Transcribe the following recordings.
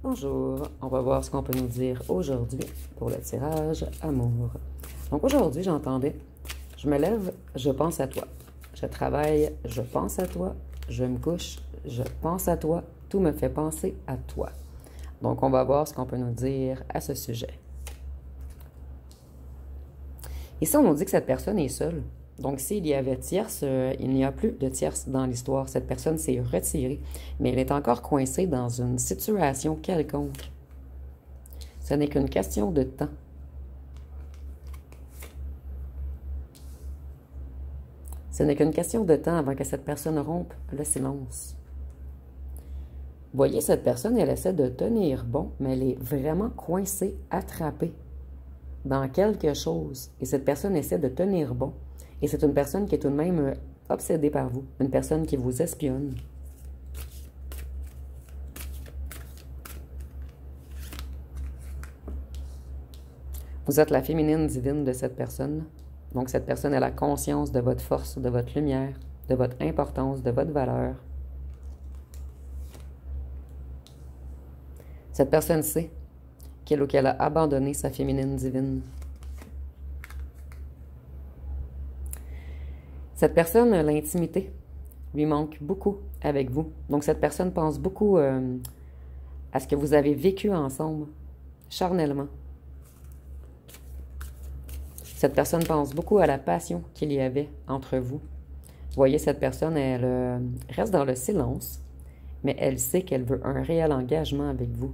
Bonjour, on va voir ce qu'on peut nous dire aujourd'hui pour le tirage amour. Donc aujourd'hui, j'entendais, je me lève, je pense à toi. Je travaille, je pense à toi. Je me couche, je pense à toi. Tout me fait penser à toi. Donc on va voir ce qu'on peut nous dire à ce sujet. Ici, on nous dit que cette personne est seule. Donc, s'il y avait tierce, il n'y a plus de tierce dans l'histoire. Cette personne s'est retirée, mais elle est encore coincée dans une situation quelconque. Ce n'est qu'une question de temps. Ce n'est qu'une question de temps avant que cette personne rompe le silence. Voyez, cette personne, elle essaie de tenir bon, mais elle est vraiment coincée, attrapée dans quelque chose. Et cette personne essaie de tenir bon. Et c'est une personne qui est tout de même obsédée par vous. Une personne qui vous espionne. Vous êtes la féminine divine de cette personne. Donc cette personne a la conscience de votre force, de votre lumière, de votre importance, de votre valeur. Cette personne sait qu'elle ou qu'elle a abandonné sa féminine divine. Cette personne, l'intimité, lui manque beaucoup avec vous. Donc, cette personne pense beaucoup à ce que vous avez vécu ensemble, charnellement. Cette personne pense beaucoup à la passion qu'il y avait entre vous. Vous voyez, cette personne, elle reste dans le silence, mais elle sait qu'elle veut un réel engagement avec vous.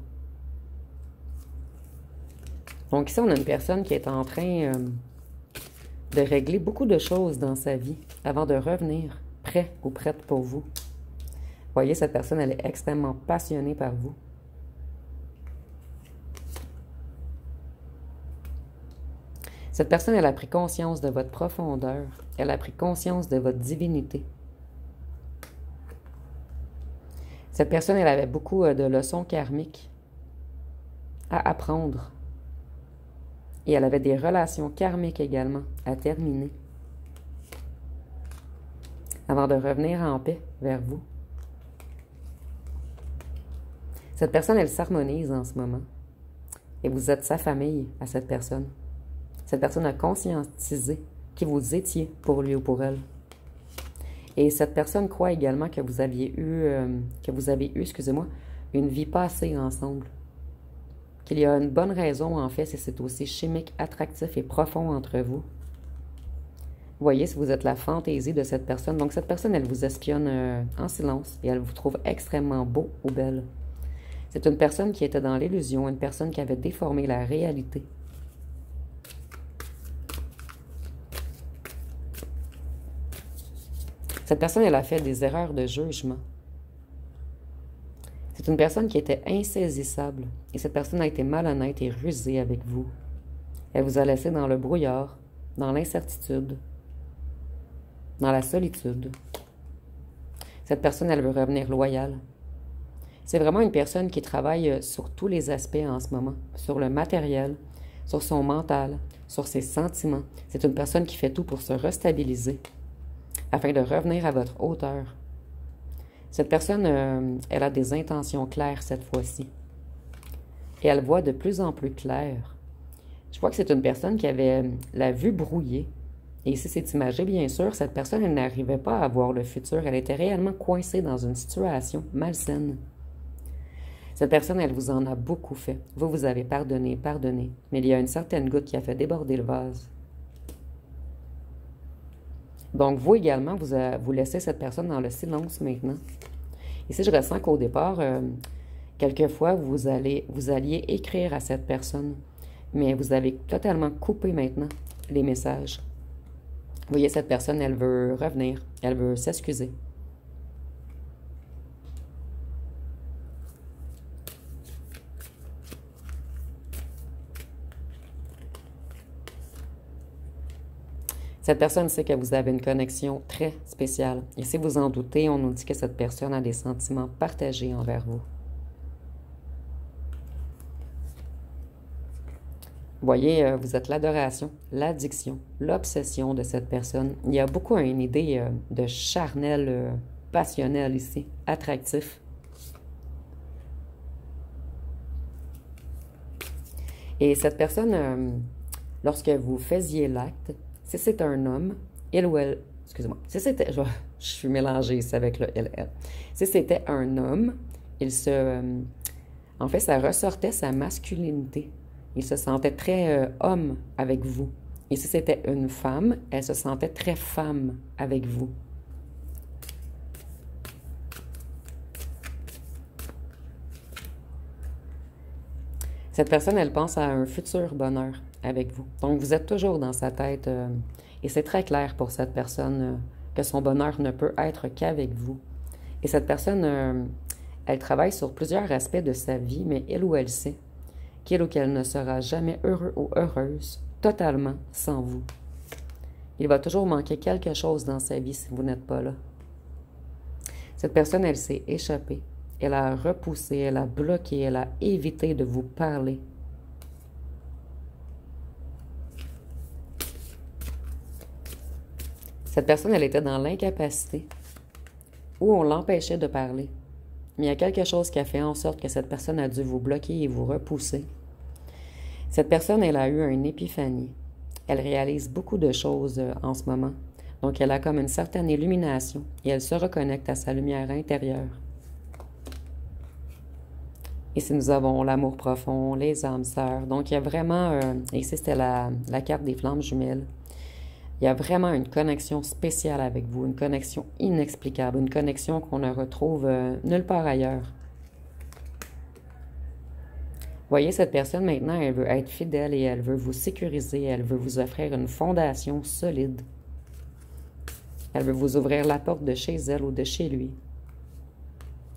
Donc ici, on a une personne qui est en train de régler beaucoup de choses dans sa vie avant de revenir prêt ou prête pour vous. Vous voyez, cette personne, elle est extrêmement passionnée par vous. Cette personne, elle a pris conscience de votre profondeur. Elle a pris conscience de votre divinité. Cette personne, elle avait beaucoup de leçons karmiques à apprendre. Et elle avait des relations karmiques également à terminer avant de revenir en paix vers vous. Cette personne, elle s'harmonise en ce moment. Et vous êtes sa famille à cette personne. Cette personne a conscientisé qui vous étiez pour lui ou pour elle. Et cette personne croit également que vous avez eu, excusez-moi, une vie passée ensemble. Qu'il y a une bonne raison, en fait, si c'est aussi chimique, attractif et profond entre vous. Vous voyez, si vous êtes la fantaisie de cette personne. Donc, cette personne, elle vous espionne en silence et elle vous trouve extrêmement beau ou belle. C'est une personne qui était dans l'illusion, une personne qui avait déformé la réalité. Cette personne, elle a fait des erreurs de jugement. C'est une personne qui était insaisissable. Et cette personne a été malhonnête et rusée avec vous. Elle vous a laissé dans le brouillard, dans l'incertitude, dans la solitude. Cette personne, elle veut revenir loyale. C'est vraiment une personne qui travaille sur tous les aspects en ce moment. Sur le matériel, sur son mental, sur ses sentiments. C'est une personne qui fait tout pour se restabiliser afin de revenir à votre hauteur. Cette personne, elle a des intentions claires cette fois-ci. Et elle voit de plus en plus clair. Je vois que c'est une personne qui avait la vue brouillée. Et ici, c'est imagé, bien sûr. Cette personne, elle n'arrivait pas à voir le futur. Elle était réellement coincée dans une situation malsaine. Cette personne, elle vous en a beaucoup fait. Vous, vous avez pardonné. Mais il y a une certaine goutte qui a fait déborder le vase. Donc, vous également, vous laissez cette personne dans le silence maintenant. Ici, je ressens qu'au départ, quelquefois, vous alliez écrire à cette personne, mais vous avez totalement coupé maintenant les messages. Vous voyez, cette personne, elle veut revenir, elle veut s'excuser. Cette personne sait que vous avez une connexion très spéciale. Et si vous en doutez, on nous dit que cette personne a des sentiments partagés envers vous. Vous voyez, vous êtes l'adoration, l'addiction, l'obsession de cette personne. Il y a beaucoup une idée de charnel, passionnel ici, attractif. Et cette personne, lorsque vous faisiez l'acte, si c'est un homme, il ou elle, excusez-moi, si c'était, je suis mélangée ici avec le elle. Si c'était un homme, en fait, ça ressortait sa masculinité. Il se sentait très homme avec vous. Et si c'était une femme, elle se sentait très femme avec vous. Cette personne, elle pense à un futur bonheur avec vous. Donc, vous êtes toujours dans sa tête et c'est très clair pour cette personne que son bonheur ne peut être qu'avec vous. Et cette personne, elle travaille sur plusieurs aspects de sa vie, mais il ou elle sait qu'il ou qu'elle ne sera jamais heureux ou heureuse totalement sans vous. Il va toujours manquer quelque chose dans sa vie si vous n'êtes pas là. Cette personne, elle s'est échappée. Elle a repoussé, elle a bloqué, elle a évité de vous parler. Cette personne, elle était dans l'incapacité ou on l'empêchait de parler. Mais il y a quelque chose qui a fait en sorte que cette personne a dû vous bloquer et vous repousser. Cette personne, elle a eu une épiphanie. Elle réalise beaucoup de choses en ce moment. Donc, elle a comme une certaine illumination et elle se reconnecte à sa lumière intérieure. Ici, nous avons l'amour profond, les âmes sœurs. Donc, il y a vraiment, ici, c'était la carte des flammes jumelles. Il y a vraiment une connexion spéciale avec vous, une connexion inexplicable, une connexion qu'on ne retrouve nulle part ailleurs. Voyez, cette personne, maintenant, elle veut être fidèle et elle veut vous sécuriser, elle veut vous offrir une fondation solide. Elle veut vous ouvrir la porte de chez elle ou de chez lui,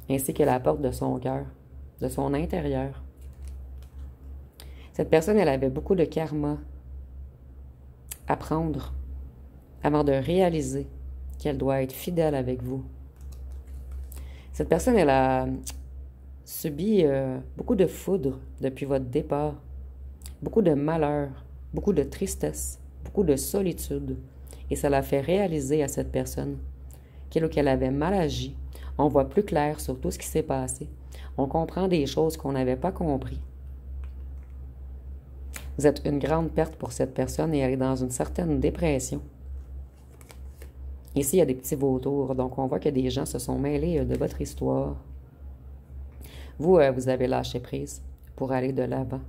ainsi que la porte de son cœur, de son intérieur. Cette personne, elle avait beaucoup de karma à prendre avant de réaliser qu'elle doit être fidèle avec vous. Cette personne, elle a subi beaucoup de foudre depuis votre départ, beaucoup de malheur, beaucoup de tristesse, beaucoup de solitude. Et ça l'a fait réaliser à cette personne qu'elle avait mal agi. On voit plus clair sur tout ce qui s'est passé. On comprend des choses qu'on n'avait pas compris. Vous êtes une grande perte pour cette personne et elle est dans une certaine dépression. Ici, il y a des petits vautours, donc on voit que des gens se sont mêlés de votre histoire. Vous, vous avez lâché prise pour aller de l'avant.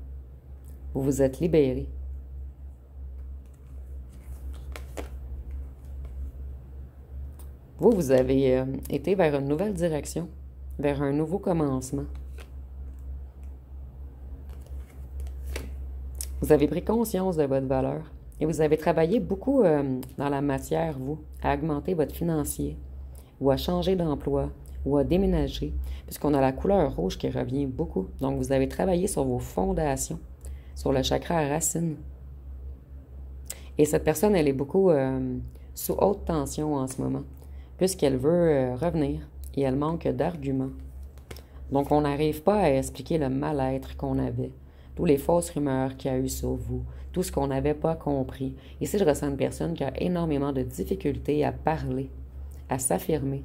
Vous vous êtes libéré. Vous avez été vers une nouvelle direction, vers un nouveau commencement. Vous avez pris conscience de votre valeur et vous avez travaillé beaucoup dans la matière, vous, à augmenter votre financier ou à changer d'emploi ou à déménager, puisqu'on a la couleur rouge qui revient beaucoup. Donc, vous avez travaillé sur vos fondations, sur le chakra à racine. Et cette personne, elle est beaucoup sous haute tension en ce moment, puisqu'elle veut revenir et elle manque d'arguments. Donc, on n'arrive pas à expliquer le mal-être qu'on avait, toutes les fausses rumeurs qu'il y a eu sur vous, tout ce qu'on n'avait pas compris. Ici, je ressens une personne qui a énormément de difficultés à parler, à s'affirmer.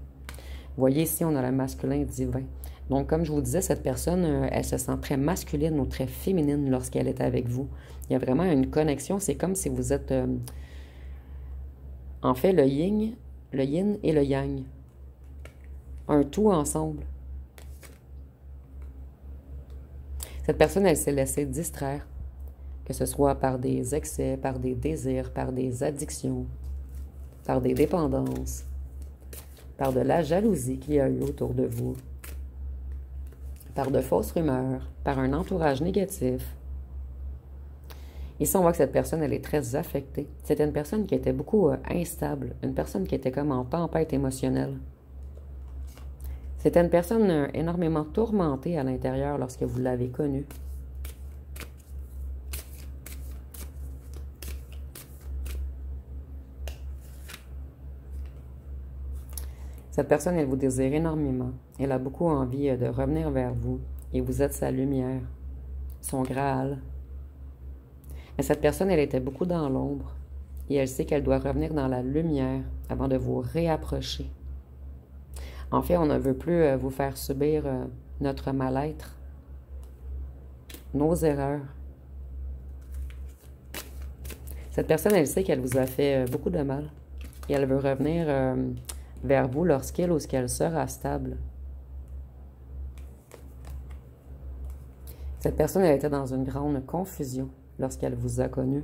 Vous voyez, ici, on a le masculin divin. Donc, comme je vous disais, cette personne, elle se sent très masculine ou très féminine lorsqu'elle est avec vous. Il y a vraiment une connexion. C'est comme si vous êtes, en fait, le yin et le yang. Un tout ensemble. Cette personne, elle s'est laissée distraire, que ce soit par des excès, par des désirs, par des addictions, par des dépendances, par de la jalousie qu'il y a eu autour de vous, par de fausses rumeurs, par un entourage négatif. Ici, on voit que cette personne, elle est très affectée. C'était une personne qui était beaucoup instable, une personne qui était comme en tempête émotionnelle. C'était une personne énormément tourmentée à l'intérieur lorsque vous l'avez connue. Cette personne, elle vous désire énormément. Elle a beaucoup envie de revenir vers vous. Et vous êtes sa lumière, son Graal. Mais cette personne, elle était beaucoup dans l'ombre. Et elle sait qu'elle doit revenir dans la lumière avant de vous réapprocher. En fait, on ne veut plus vous faire subir notre mal-être, nos erreurs. Cette personne, elle sait qu'elle vous a fait beaucoup de mal. Et elle veut revenir vers vous lorsqu'elle ou ce qu'elle sera stable. Cette personne, elle était dans une grande confusion lorsqu'elle vous a connu.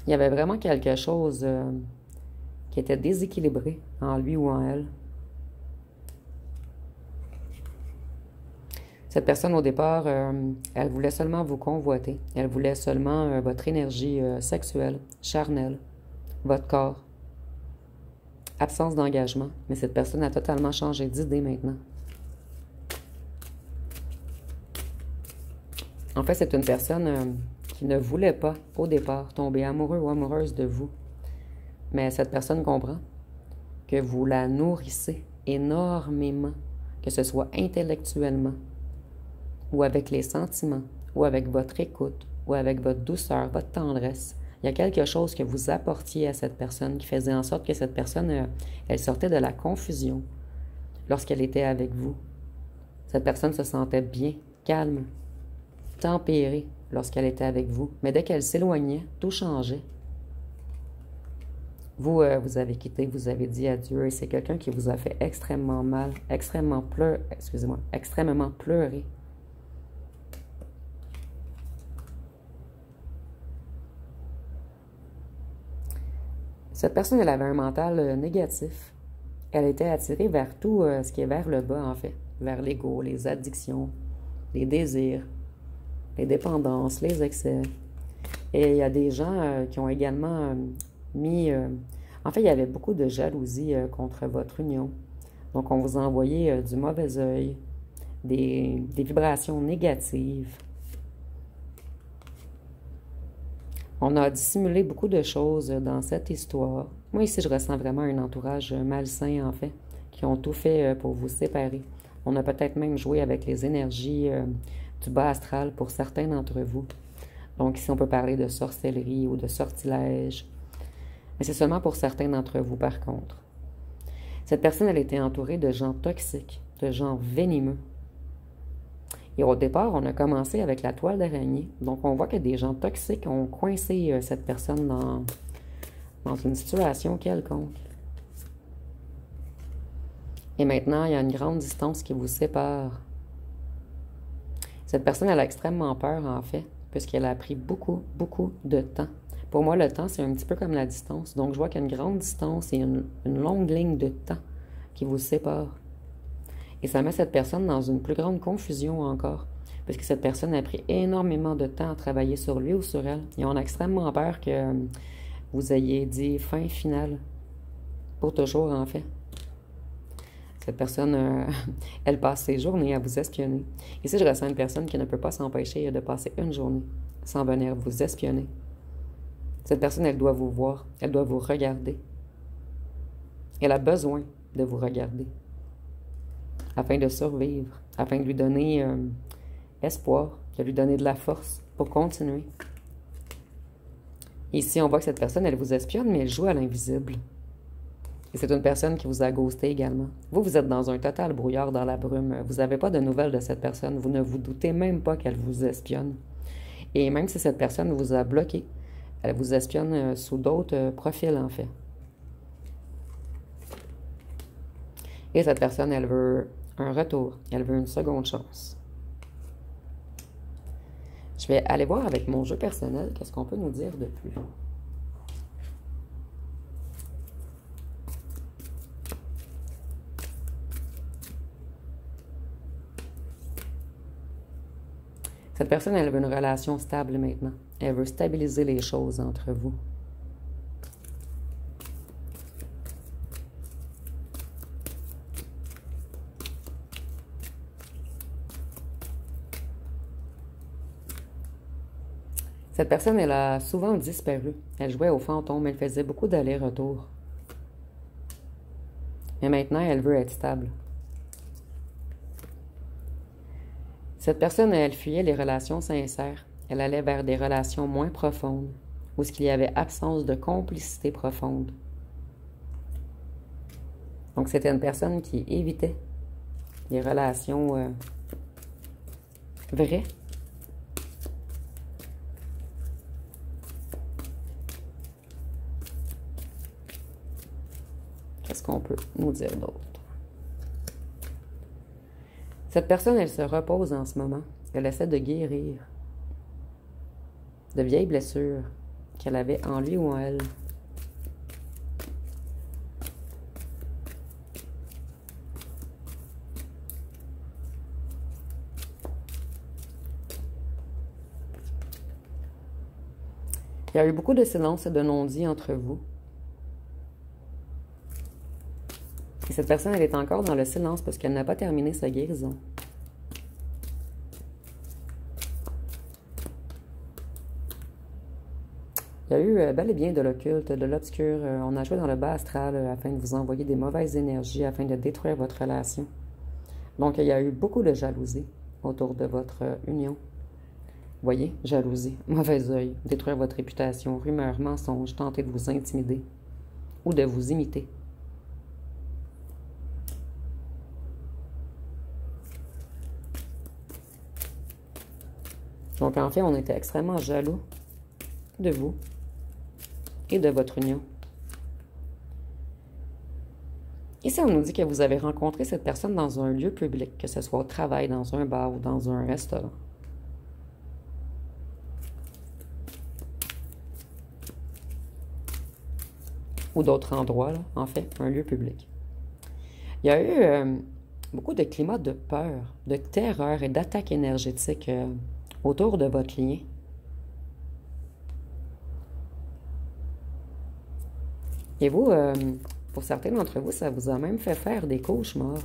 Il y avait vraiment quelque chose qui était déséquilibré en lui ou en elle. Cette personne, au départ, elle voulait seulement vous convoiter. Elle voulait seulement votre énergie sexuelle, charnelle, votre corps. Absence d'engagement. Mais cette personne a totalement changé d'idée maintenant. En fait, c'est une personne qui ne voulait pas, au départ, tomber amoureux ou amoureuse de vous. Mais cette personne comprend que vous la nourrissez énormément, que ce soit intellectuellement, ou avec les sentiments, ou avec votre écoute, ou avec votre douceur, votre tendresse. Il y a quelque chose que vous apportiez à cette personne qui faisait en sorte que cette personne, elle sortait de la confusion lorsqu'elle était avec vous. Cette personne se sentait bien, calme, tempérée lorsqu'elle était avec vous. Mais dès qu'elle s'éloignait, tout changeait. Vous, vous avez quitté, vous avez dit adieu, et c'est quelqu'un qui vous a fait extrêmement mal, extrêmement pleurer. Cette personne, elle avait un mental négatif. Elle était attirée vers tout ce qui est vers le bas, en fait. Vers l'ego, les addictions, les désirs, les dépendances, les excès. Et il y a des gens qui ont également mis... en fait, il y avait beaucoup de jalousie contre votre union. Donc, on vous a envoyé du mauvais œil, des vibrations négatives. On a dissimulé beaucoup de choses dans cette histoire. Moi, ici, je ressens vraiment un entourage malsain, en fait, qui ont tout fait pour vous séparer. On a peut-être même joué avec les énergies du bas astral pour certains d'entre vous. Donc, ici, on peut parler de sorcellerie ou de sortilège. Mais c'est seulement pour certains d'entre vous, par contre. Cette personne, elle était entourée de gens toxiques, de gens venimeux. Et au départ, on a commencé avec la toile d'araignée. Donc, on voit que des gens toxiques ont coincé cette personne dans une situation quelconque. Et maintenant, il y a une grande distance qui vous sépare. Cette personne, elle a extrêmement peur, en fait, puisqu'elle a pris beaucoup, beaucoup de temps. Pour moi, le temps, c'est un petit peu comme la distance. Donc, je vois qu'il y a une grande distance et une longue ligne de temps qui vous sépare. Et ça met cette personne dans une plus grande confusion encore, parce que cette personne a pris énormément de temps à travailler sur lui ou sur elle. Et on a extrêmement peur que vous ayez dit fin finale, pour toujours en fait. Cette personne, elle passe ses journées à vous espionner. Ici, je ressens une personne qui ne peut pas s'empêcher de passer une journée sans venir vous espionner. Cette personne, elle doit vous voir, elle doit vous regarder. Elle a besoin de vous regarder afin de survivre, afin de lui donner espoir, de lui donner de la force pour continuer. Ici, on voit que cette personne, elle vous espionne, mais elle joue à l'invisible. Et c'est une personne qui vous a ghosté également. Vous, vous êtes dans un total brouillard dans la brume. Vous n'avez pas de nouvelles de cette personne. Vous ne vous doutez même pas qu'elle vous espionne. Et même si cette personne vous a bloqué, elle vous espionne sous d'autres profils, en fait. Et cette personne, elle veut un retour. Elle veut une seconde chance. Je vais aller voir avec mon jeu personnel qu'est-ce qu'on peut nous dire de plus. Cette personne, elle veut une relation stable maintenant. Elle veut stabiliser les choses entre vous. Cette personne, elle a souvent disparu. Elle jouait au fantôme, elle faisait beaucoup d'allers-retours. Mais maintenant, elle veut être stable. Cette personne, elle fuyait les relations sincères. Elle allait vers des relations moins profondes, où il y avait absence de complicité profonde. Donc, c'était une personne qui évitait les relations vraies. qu'on peut nous dire d'autre? Cette personne, elle se repose en ce moment. Elle essaie de guérir de vieilles blessures qu'elle avait en lui ou en elle. Il y a eu beaucoup de silence et de non-dits entre vous. Et cette personne, elle est encore dans le silence parce qu'elle n'a pas terminé sa guérison. Il y a eu bel et bien de l'occulte, de l'obscur. On a joué dans le bas astral afin de vous envoyer des mauvaises énergies, afin de détruire votre relation. Donc, il y a eu beaucoup de jalousie autour de votre union. Voyez, jalousie, mauvais œil, détruire votre réputation, rumeurs, mensonges, tenter de vous intimider ou de vous imiter. Donc, en fait, on était extrêmement jaloux de vous et de votre union. Ici, on nous dit que vous avez rencontré cette personne dans un lieu public, que ce soit au travail, dans un bar ou dans un restaurant. Ou d'autres endroits, là, en fait, un lieu public. Il y a eu beaucoup de climats de peur, de terreur et d'attaque énergétique autour de votre lien. Et vous, pour certains d'entre vous, ça vous a même fait faire des cauchemars.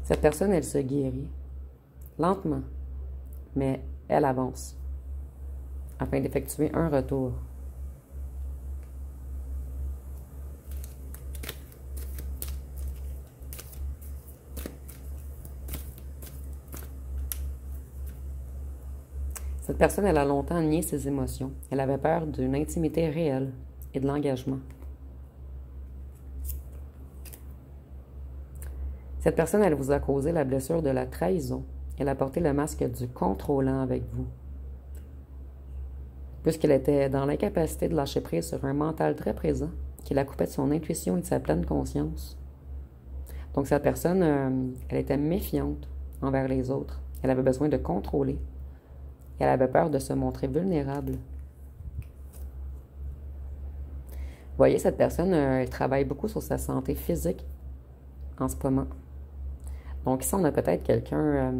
Cette personne, elle se guérit lentement, mais elle avance afin d'effectuer un retour. Cette personne, elle a longtemps nié ses émotions. Elle avait peur d'une intimité réelle et de l'engagement. Cette personne, elle vous a causé la blessure de la trahison. Elle a porté le masque du contrôlant avec vous. Puisqu'elle était dans l'incapacité de lâcher prise sur un mental très présent, qui la coupait de son intuition et de sa pleine conscience. Donc, cette personne, elle était méfiante envers les autres. Elle avait besoin de contrôler. Elle avait peur de se montrer vulnérable. Vous voyez, cette personne, elle travaille beaucoup sur sa santé physique en ce moment. Donc ici, on a peut-être quelqu'un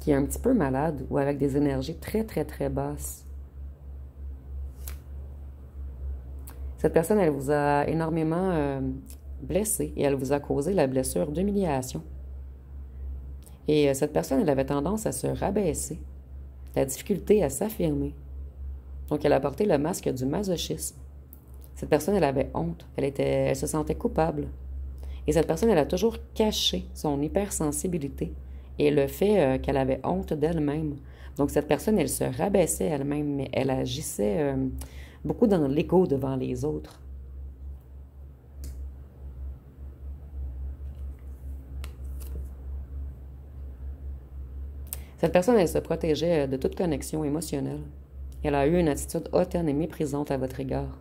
qui est un petit peu malade ou avec des énergies très, très, très basses. Cette personne, elle vous a énormément blessé et elle vous a causé la blessure d'humiliation. Et cette personne, elle avait tendance à se rabaisser, la difficulté à s'affirmer. Donc, elle a porté le masque du masochisme. Cette personne, elle avait honte, elle se sentait coupable. Et cette personne, elle a toujours caché son hypersensibilité et le fait qu'elle avait honte d'elle-même. Donc, cette personne, elle se rabaissait elle-même, mais elle agissait beaucoup dans l'ego devant les autres. Cette personne, elle se protégeait de toute connexion émotionnelle. Elle a eu une attitude hautaine et méprisante à votre égard.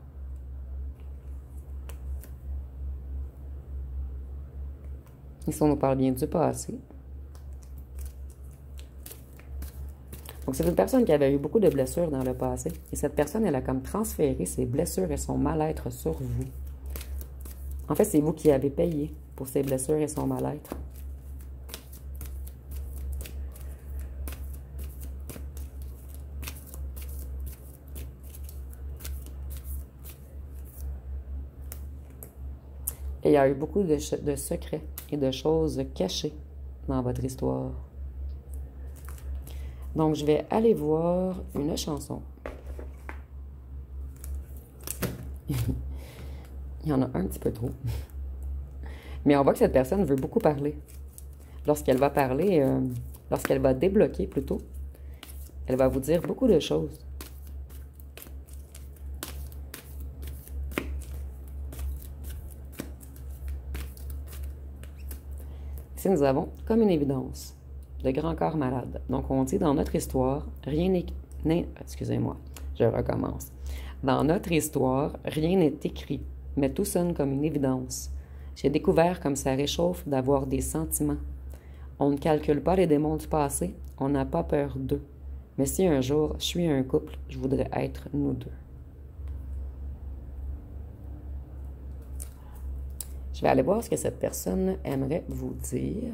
Ici, on nous parle bien du passé. Donc, c'est une personne qui avait eu beaucoup de blessures dans le passé. Et cette personne, elle a comme transféré ses blessures et son mal-être sur vous. En fait, c'est vous qui avez payé pour ses blessures et son mal-être. Et il y a eu beaucoup de secrets et de choses cachées dans votre histoire. Donc, je vais aller voir une chanson. Il y en a un petit peu trop. Mais on voit que cette personne veut beaucoup parler. Lorsqu'elle va parler, lorsqu'elle va débloquer plutôt, elle va vous dire beaucoup de choses. Ici, nous avons comme une évidence, de grands corps malades. Donc, on dit dans notre histoire, rien Je recommence. Dans notre histoire, rien n'est écrit, mais tout sonne comme une évidence. J'ai découvert comme ça réchauffe d'avoir des sentiments. On ne calcule pas les démons du passé, on n'a pas peur d'eux. Mais si un jour je suis un couple, je voudrais être nous deux. Je vais aller voir ce que cette personne aimerait vous dire.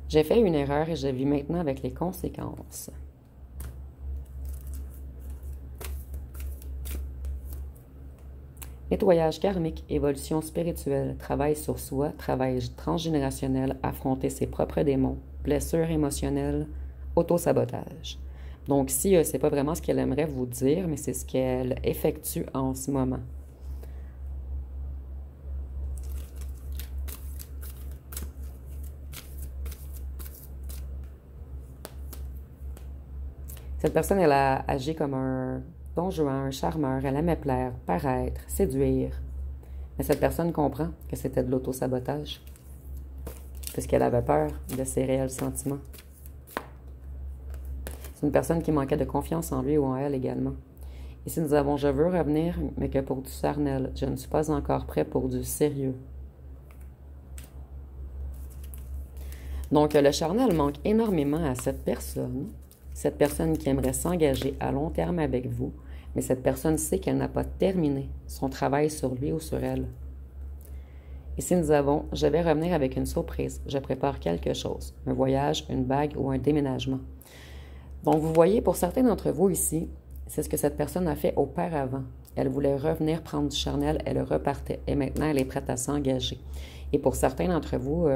J'ai fait une erreur et je vis maintenant avec les conséquences. Nettoyage karmique, évolution spirituelle, travail sur soi, travail transgénérationnel, affronter ses propres démons, blessures émotionnelles, autosabotage. Donc ici, c'est pas vraiment ce qu'elle aimerait vous dire, mais c'est ce qu'elle effectue en ce moment. Cette personne, elle a agi comme un bon joueur, un charmeur. Elle aimait plaire, paraître, séduire. Mais cette personne comprend que c'était de l'autosabotage, puisqu'elle avait peur de ses réels sentiments. C'est une personne qui manquait de confiance en lui ou en elle également. Ici, nous avons « Je veux revenir, mais que pour du charnel. Je ne suis pas encore prêt pour du sérieux. » Donc, le charnel manque énormément à cette personne qui aimerait s'engager à long terme avec vous, mais cette personne sait qu'elle n'a pas terminé son travail sur lui ou sur elle. Ici, nous avons « Je vais revenir avec une surprise. Je prépare quelque chose. Un voyage, une bague ou un déménagement. » Donc, vous voyez, pour certains d'entre vous ici, c'est ce que cette personne a fait auparavant. Elle voulait revenir prendre du charnel, elle repartait et maintenant, elle est prête à s'engager. Et pour certains d'entre vous,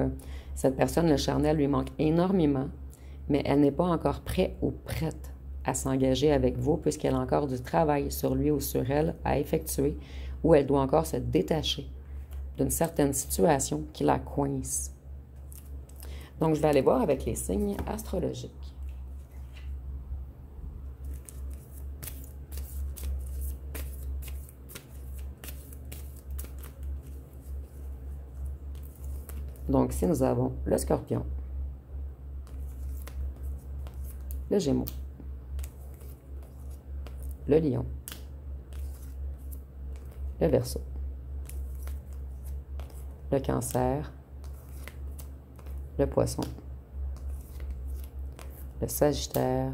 cette personne, le charnel, lui manque énormément, mais elle n'est pas encore prête ou prête à s'engager avec vous puisqu'elle a encore du travail sur lui ou sur elle à effectuer ou elle doit encore se détacher d'une certaine situation qui la coince. Donc, je vais aller voir avec les signes astrologiques. Donc, ici, nous avons le Scorpion, le Gémeaux, le Lion, le Verseau, le Cancer, le Poisson, le Sagittaire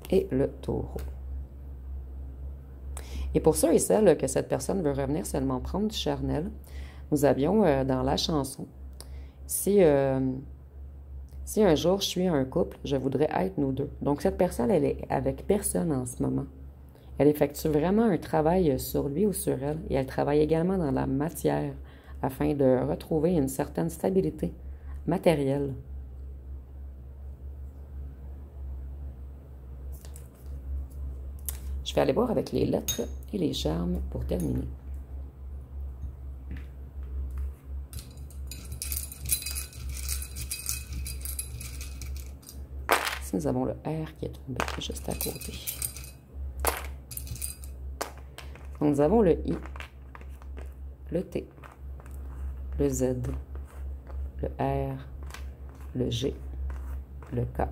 et le Taureau. Et pour ceux et celles que cette personne veut revenir seulement prendre du charnel, nous avions dans la chanson, si un jour je suis un couple, je voudrais être nous deux. Donc cette personne, elle est avec personne en ce moment. Elle effectue vraiment un travail sur lui ou sur elle et elle travaille également dans la matière afin de retrouver une certaine stabilité matérielle. Je vais aller voir avec les lettres et les charmes pour terminer. Ici, nous avons le R qui est tombé juste à côté. Donc, nous avons le I, le T, le Z, le R, le G, le K,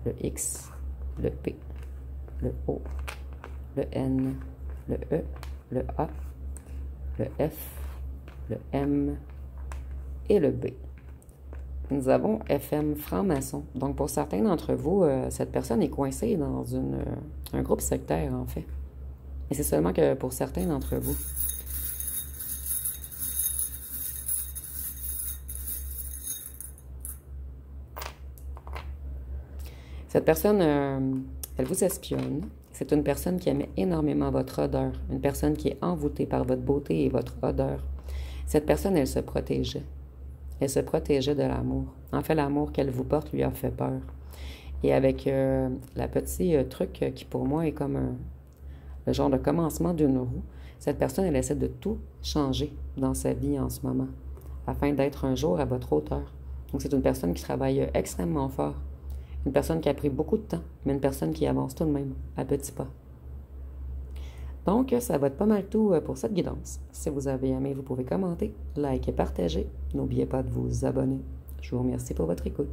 le X, le P, le O, le N, le E, le A, le F, le M et le B. Nous avons FM franc-maçon. Donc, pour certains d'entre vous, cette personne est coincée dans un groupe sectaire, en fait. Et c'est seulement que pour certains d'entre vous. Cette personne, elle vous espionne. C'est une personne qui aimait énormément votre odeur. Une personne qui est envoûtée par votre beauté et votre odeur. Cette personne, elle se protégeait. Elle se protégeait de l'amour. En fait, l'amour qu'elle vous porte lui a fait peur. Et avec la petite truc qui pour moi est comme le genre de commencement d'une roue, cette personne, elle essaie de tout changer dans sa vie en ce moment, afin d'être un jour à votre hauteur, Donc, c'est une personne qui travaille extrêmement fort. Une personne qui a pris beaucoup de temps, mais une personne qui avance tout de même, à petits pas. Donc, ça va être pas mal tout pour cette guidance. Si vous avez aimé, vous pouvez commenter, liker, partager. N'oubliez pas de vous abonner. Je vous remercie pour votre écoute.